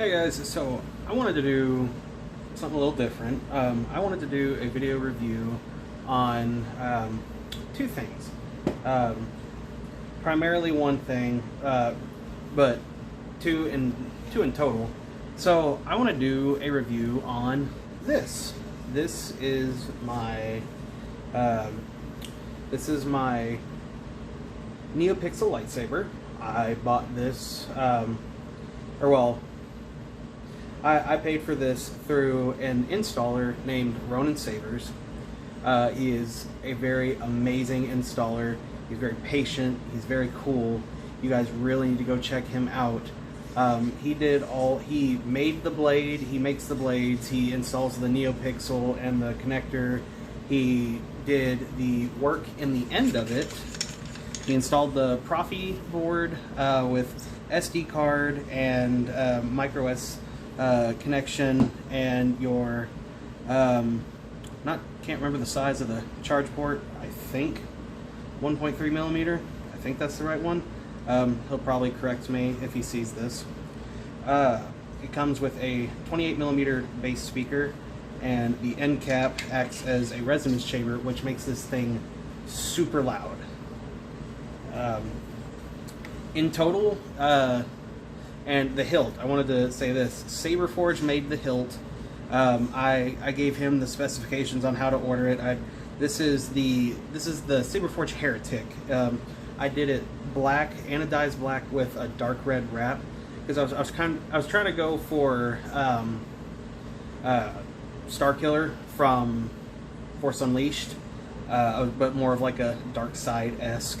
Hey guys, so I wanted to do something a little different. I wanted to do a video review on two things. Um, Primarily one thing, but two in total. So I want to do a review on this. This is my Neopixel lightsaber. I bought this, I paid for this through an installer named Ronan Sabers. He is a very amazing installer. He's very patient. He's very cool. You guys really need to go check him out. He made the blade, he makes the blades, he installs the Neopixel and the connector. He did the work in the end of it. He installed the Profi board with SD card and micro SD connection, and your can't remember the size of the charge port. I think 1.3 millimeter. I think that's the right one. He'll probably correct me if he sees this. It comes with a 28 millimeter bass speaker, and the end cap acts as a resonance chamber, which makes this thing super loud. In total, and the hilt, I wanted to say this. Saberforge made the hilt. I gave him the specifications on how to order it. This is the Saberforge Heretic. I did it black, anodized black with a dark red wrap, because I was trying to go for Starkiller from Force Unleashed, but more of like a dark side-esque.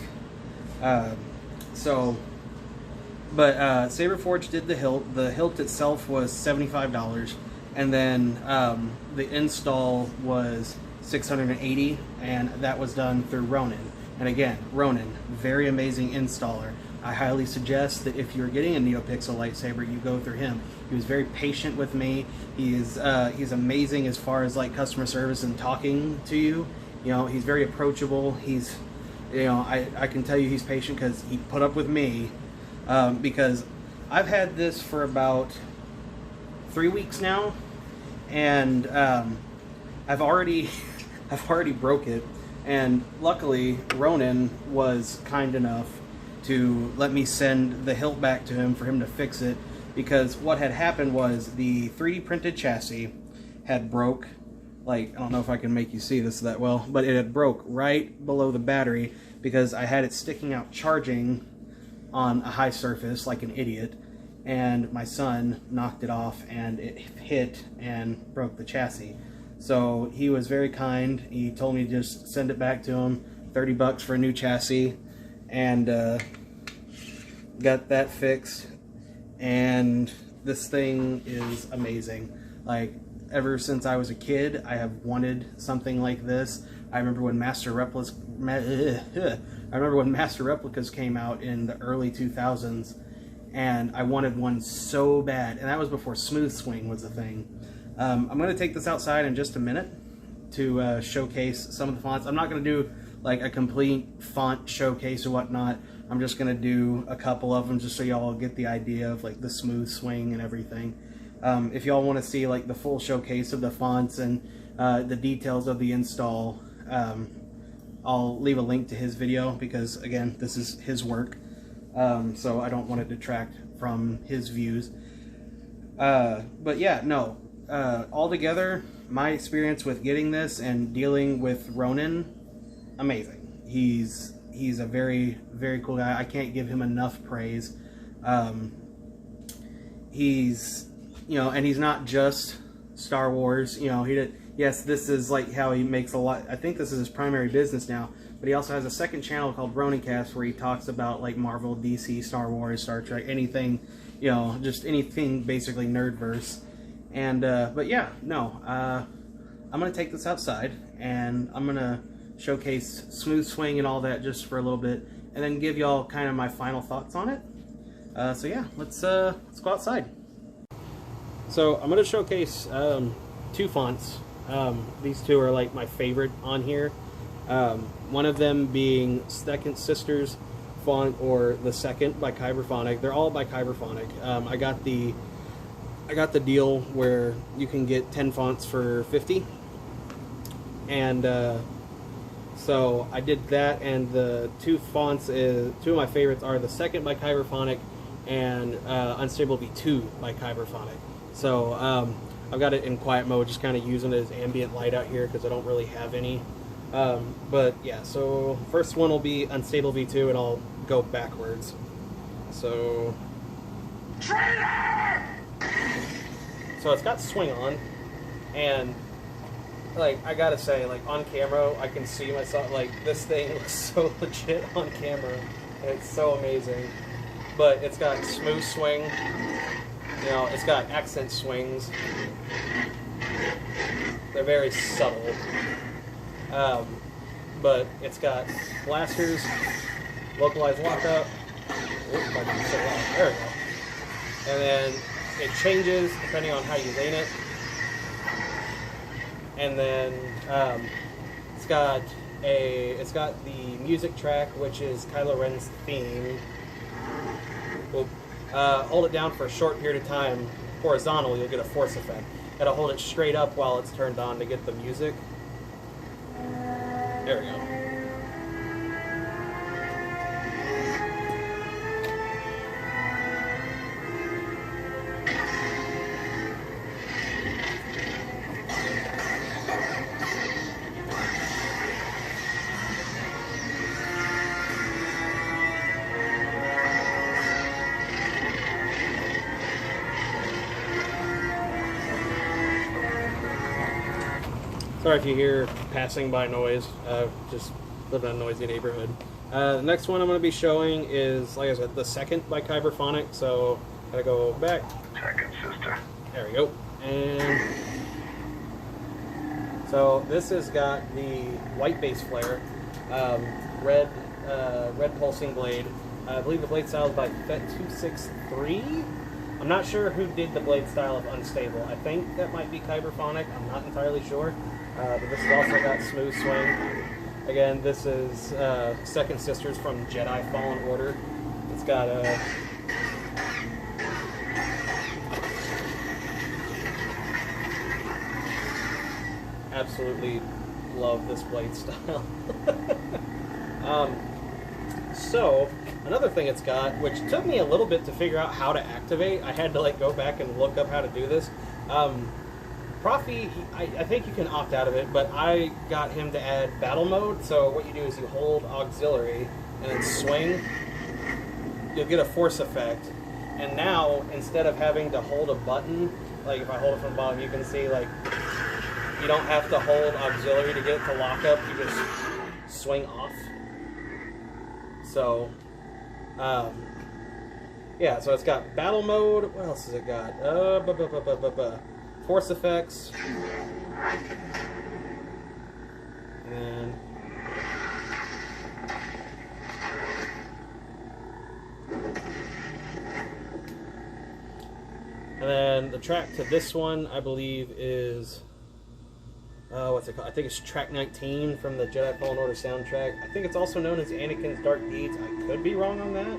But Saberforge did the hilt. The hilt itself was $75, and then the install was $680, and that was done through Ronan. And again, Ronan, very amazing installer. I highly suggest that if you're getting a Neopixel lightsaber, you go through him. He was very patient with me. He's amazing as far as like customer service and talking to you. You know, he's very approachable. I can tell you he's patient because he put up with me. Because I've had this for about 3 weeks now, and I've already broke it, and luckily Ronan was kind enough to let me send the hilt back to him for him to fix it, because what had happened was the 3D printed chassis had broke, like, I don't know if I can make you see this that well, but it had broke right below the battery because I had it sticking out charging on a high surface like an idiot, and my son knocked it off and it hit and broke the chassis. So he was very kind. He told me to just send it back to him, 30 bucks for a new chassis, and got that fixed. And this thing is amazing. Like, ever since I was a kid, I have wanted something like this. I remember when Master Replicas came out in the early 2000s, and I wanted one so bad, and that was before smooth swing was a thing. I'm going to take this outside in just a minute to showcase some of the fonts. I'm not going to do like a complete font showcase or whatnot. I'm just going to do a couple of them just so y'all get the idea of like the smooth swing and everything. If y'all want to see like the full showcase of the fonts and the details of the install, I'll leave a link to his video, because again, this is his work, so I don't want to detract from his views. But yeah, no, altogether, my experience with getting this and dealing with Ronan, amazing. He's a very, very cool guy. I can't give him enough praise. He's, and he's not just Star Wars. Yes, this is like how he makes a lot. I think this is his primary business now, but he also has a second channel called Ronancast where he talks about like Marvel, DC, Star Wars, Star Trek, anything, just anything basically nerdverse. And but yeah, no, I'm gonna take this outside and I'm gonna showcase smooth swing and all that just for a little bit, and then give y'all kind of my final thoughts on it. So yeah, let's go outside. So I'm gonna showcase two fonts. These two are like my favorite on here. One of them being Second Sisters font, or the Second by Kyberphonic. They're all by Kyberphonic. I got the I got the deal where you can get 10 fonts for 50, and so I did that. And the two fonts two of my favorites are the second by Kyberphonic and Unstable V2 by Kyberphonic. So I've got it in quiet mode, just kind of using it as ambient light out here because I don't really have any. But yeah, so first one will be Unstable V2, and I'll go backwards. So, traitor! So it's got swing on, and like I gotta say, like on camera, I can see myself. Like this thing looks so legit on camera, and it's so amazing. But it's got smooth swing. You know, it's got accent swings. They're very subtle. But it's got blasters, localized lockup. Oops, I didn't say that. There we go. And then it changes depending on how you lean it. And then it's got the music track, which is Kylo Ren's theme. Hold it down for a short period of time, horizontal, you'll get a force effect. Gotta hold it straight up while it's turned on to get the music. There we go. Sorry if you hear passing by noise, just live in a noisy neighborhood. The next one I'm going to be showing is, like I said, the second by Kyberphonic, so gotta go back. Second, sister. There we go. And so this has got the white base flare, red pulsing blade. I believe the blade style is by FET263. I'm not sure who did the blade style of Unstable. I think that might be Kyberphonic. I'm not entirely sure. But this has also got smooth swing. Again, this is Second Sisters from Jedi Fallen Order. It's got a absolutely love this blade style. So another thing it's got, which took me a little bit to figure out how to activate. I had to like go back and look up how to do this. Profi, I think you can opt out of it, but I got him to add battle mode. So what you do is you hold auxiliary and then swing. You'll get a force effect. And now, instead of having to hold a button, like if I hold it from the bottom, you can see like you don't have to hold auxiliary to get it to lock up. You just swing off. So, yeah, so it's got battle mode. What else has it got? Force effects. And then the track to this one, I believe, is what's it called? I think it's track 19 from the Jedi Fallen Order soundtrack. I think it's also known as Anakin's Dark Deeds. I could be wrong on that.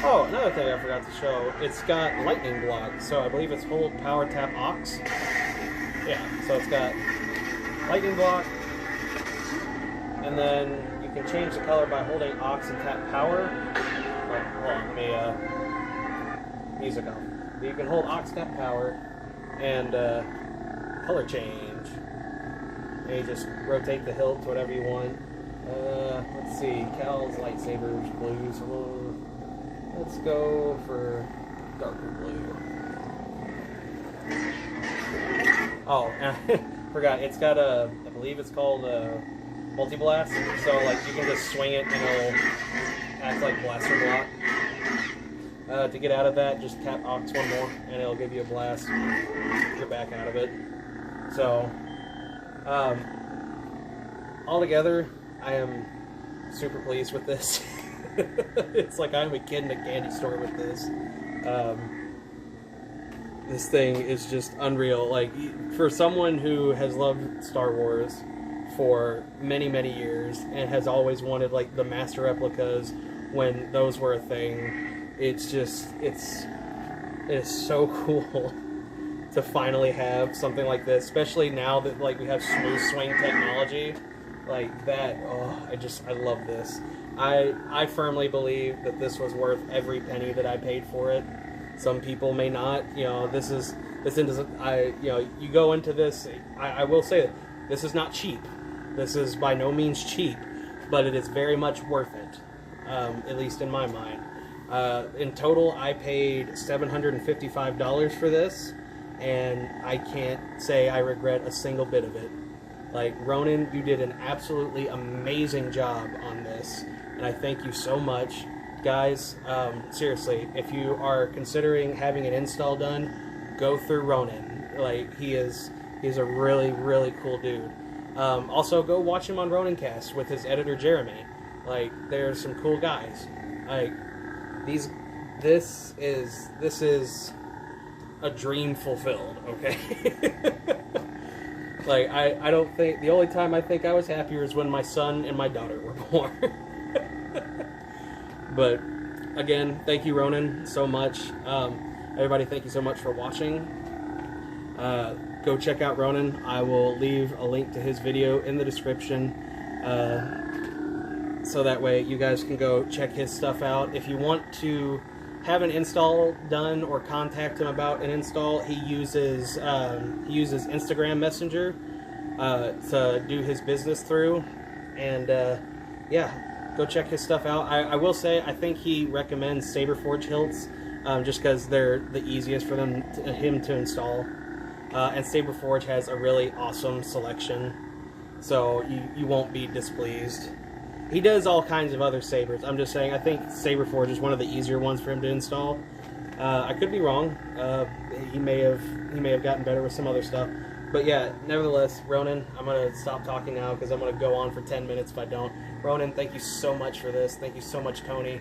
Oh, another thing I forgot to show, it's got lightning block, so I believe it's hold, power, tap, aux. Yeah, so it's got lightning block, and then you can change the color by holding aux and tap power. Oh, hold on, let me, music off. You can hold aux, tap power, and color change. And you just rotate the hilt to whatever you want. Let's see, Cal's lightsaber's blue, so let's go for darker blue. Oh, and I forgot, it's got a, I believe it's called multi-blast. So like you can just swing it and it'll act like blaster block. To get out of that, just tap aux one more and it'll give you a blast. You're back out of it. So altogether, I am super pleased with this. It's like I'm a kid in a candy store with this. This thing is just unreal. Like, for someone who has loved Star Wars for many, many years and has always wanted like the master replicas when those were a thing, it's so cool to finally have something like this, especially now that like we have smooth swing technology like that. Oh, I love this. I firmly believe that this was worth every penny that I paid for it. Some people may not. You know, you go into this. I will say that this is not cheap. This is by no means cheap, but it is very much worth it. At least in my mind. In total, I paid $755 for this, and I can't say I regret a single bit of it. Like, Ronan, you did an absolutely amazing job on this, and I thank you so much. Guys, seriously, if you are considering having an install done, go through Ronan. Like, he's a really, really cool dude. Also, go watch him on Ronancast with his editor, Jeremy. Like, there's some cool guys. Like, this is a dream fulfilled, okay? Like, I don't think, the only time I think I was happier is when my son and my daughter were born. But, again, thank you, Ronan, so much. Everybody, thank you so much for watching. Go check out Ronan. I will leave a link to his video in the description. So that way you guys can go check his stuff out. If you want to have an install done or contact him about an install, he uses Instagram Messenger to do his business through. And yeah, go check his stuff out. I will say I think he recommends Saberforge hilts just because they're the easiest for him to install. And Saberforge has a really awesome selection, so you won't be displeased. He does all kinds of other sabers. I'm just saying, I think Saberforge is one of the easier ones for him to install. I could be wrong. He may have gotten better with some other stuff. But yeah, nevertheless, Ronan, I'm gonna stop talking now because I'm gonna go on for 10 minutes if I don't. Ronan, thank you so much for this. Thank you so much, Tony.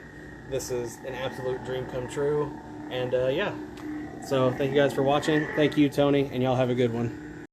This is an absolute dream come true. And yeah, so thank you guys for watching. Thank you, Tony, and y'all have a good one.